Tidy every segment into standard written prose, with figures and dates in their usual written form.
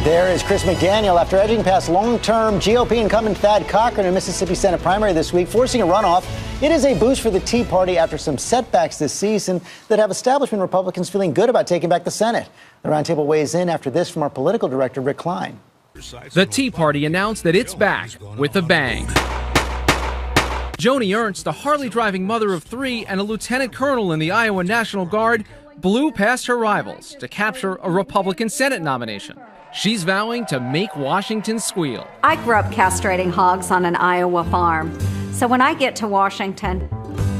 There is Chris McDaniel. After edging past long-term GOP incumbent Thad Cochran in Mississippi Senate primary this week, forcing a runoff, it is a boost for the Tea Party after some setbacks this season that have establishment Republicans feeling good about taking back the Senate. The roundtable weighs in after this from our political director, Rick Klein. The Tea Party announced that it's back with a bang. Joni Ernst, a Harley-driving mother of three and a lieutenant colonel in the Iowa National Guard, blew past her rivals to capture a Republican Senate nomination. She's vowing to make Washington squeal. I grew up castrating hogs on an Iowa farm, so when I get to Washington,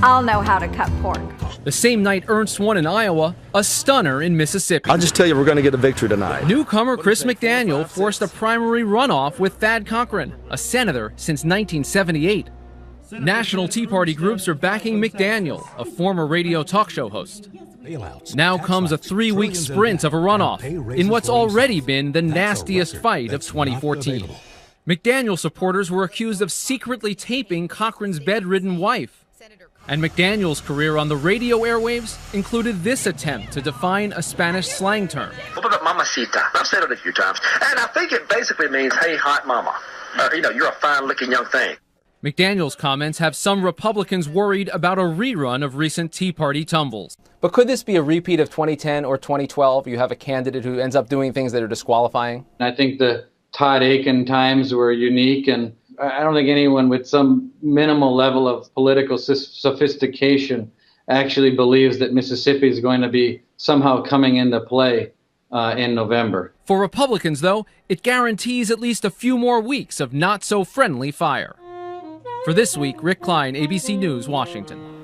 I'll know how to cut pork. The same night Ernst won in Iowa, a stunner in Mississippi. I'll just tell you, we're going to get a victory tonight. Newcomer Chris McDaniel forced a primary runoff with Thad Cochran, a senator since 1978. National Tea Party groups are backing McDaniel, a former radio talk show host. Now comes a 3-week sprint of a runoff in what's already been the nastiest fight of 2014. McDaniel supporters were accused of secretly taping Cochran's bedridden wife. And McDaniel's career on the radio airwaves included this attempt to define a Spanish slang term. Mamacita. I've said it a few times. And I think it basically means, hey, hot mama. You're a fine-looking young thing. McDaniel's comments have some Republicans worried about a rerun of recent Tea Party tumbles. But could this be a repeat of 2010 or 2012? You have a candidate who ends up doing things that are disqualifying? I think the Todd Aiken times were unique, and I don't think anyone with some minimal level of political sophistication actually believes that Mississippi is going to be somehow coming into play in November. For Republicans, though, it guarantees at least a few more weeks of not-so-friendly fire. For this week, Rick Klein, ABC News, Washington.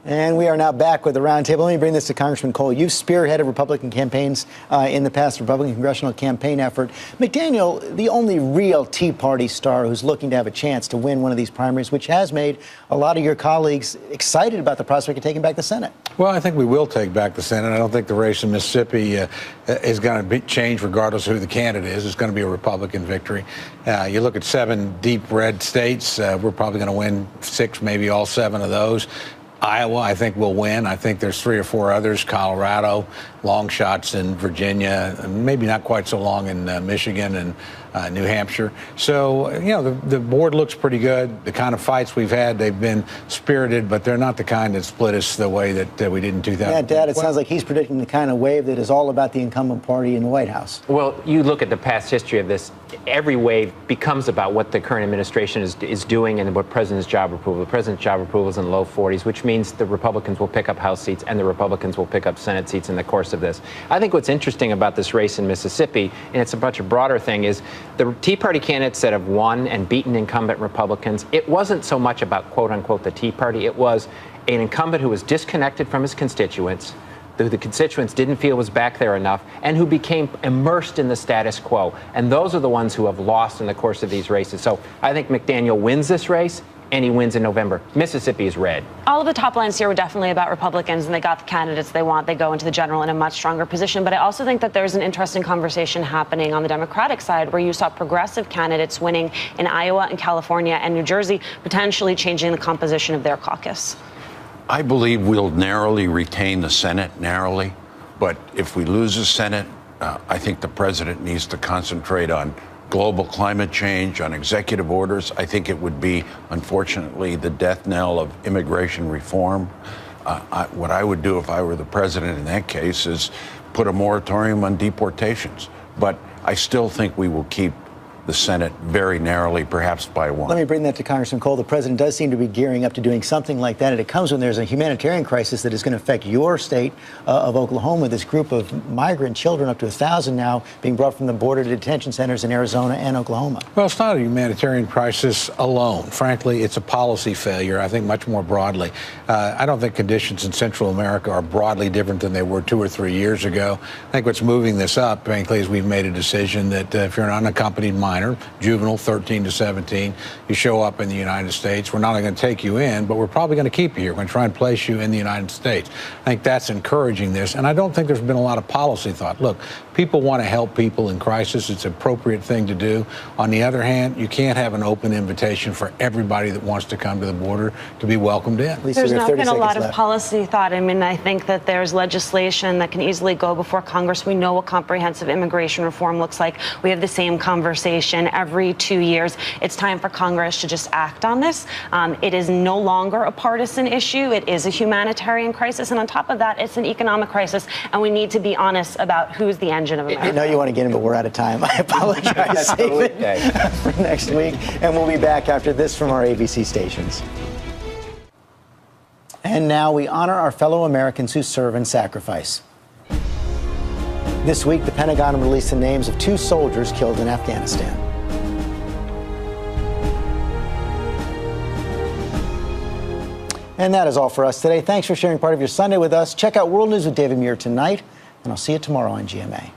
And we are now back with the roundtable. Let me bring this to Congressman Cole. You've spearheaded Republican campaigns in the past, Republican congressional campaign effort. McDaniel, the only real Tea Party star who's looking to have a chance to win one of these primaries, which has made a lot of your colleagues excited about the prospect of taking back the Senate. Well, I think we will take back the Senate. I don't think the race in Mississippi is going to change regardless of who the candidate is. It's going to be a Republican victory. You look at 7 deep red states, we're probably going to win 6, maybe all 7 of those. Iowa, I think, will win. I think there's 3 or 4 others, Colorado, long shots in Virginia, maybe not quite so long in Michigan and New Hampshire. So, the board looks pretty good. The kind of fights we've had, they've been spirited, but they're not the kind that split us the way that we did in 2000. Yeah, Dad, it sounds like he's predicting the kind of wave that is all about the incumbent party in the White House. Well, you look at the past history of this, every wave becomes about what the current administration is doing and what President's job approval. The President's job approval is in the low 40s, which means the Republicans will pick up House seats and the Republicans will pick up Senate seats in the course of this. I think what's interesting about this race in Mississippi, and it's a much broader thing, is the Tea Party candidates that have won and beaten incumbent Republicans, it wasn't so much about, quote unquote, the Tea Party. It was an incumbent who was disconnected from his constituents, who the constituents didn't feel was back there enough, and who became immersed in the status quo. And those are the ones who have lost in the course of these races. So I think McDaniel wins this race, and he wins in November. Mississippi is red. All of the top lines here were definitely about Republicans, and they got the candidates they want. They go into the general in a much stronger position. But I also think that there's an interesting conversation happening on the Democratic side where you saw progressive candidates winning in Iowa and California and New Jersey, potentially changing the composition of their caucus. I believe we'll narrowly retain the Senate, but if we lose the Senate, I think the president needs to concentrate on global climate change, on executive orders. I think it would be, unfortunately, the death knell of immigration reform. What I would do if I were the president in that case is put a moratorium on deportations. But I still think we will keep the Senate very narrowly, perhaps by 1. Let me bring that to Congressman Cole. The president does seem to be gearing up to doing something like that, and it comes when there's a humanitarian crisis that is going to affect your state of Oklahoma. This group of migrant children, up to 1,000 now, being brought from the border to detention centers in Arizona and Oklahoma. Well, it's not a humanitarian crisis alone. Frankly, it's a policy failure, I think, much more broadly. I don't think conditions in Central America are broadly different than they were 2 or 3 years ago. I think what's moving this up, frankly, is we've made a decision that if you're an unaccompanied minor, minor, juvenile, 13 to 17. You show up in the United States. We're not only going to take you in, but we're probably going to keep you here. We're going to try and place you in the United States. I think that's encouraging this. And I don't think there's been a lot of policy thought. Look, people want to help people in crisis. It's an appropriate thing to do. On the other hand, you can't have an open invitation for everybody that wants to come to the border to be welcomed in. There's not been a lot of policy thought. I mean, I think that there's legislation that can easily go before Congress. We know what comprehensive immigration reform looks like. We have the same conversation every 2 years. It's time for Congress to just act on this. It is no longer a partisan issue. It is a humanitarian crisis. And on top of that, it's an economic crisis. And we need to be honest about who's the engine of America. I know you want to get in, but we're out of time. I apologize. Save it for next week. And we'll be back after this from our ABC stations. And now we honor our fellow Americans who serve and sacrifice. This week, the Pentagon released the names of 2 soldiers killed in Afghanistan. And that is all for us today. Thanks for sharing part of your Sunday with us. Check out World News with David Muir tonight, and I'll see you tomorrow on GMA.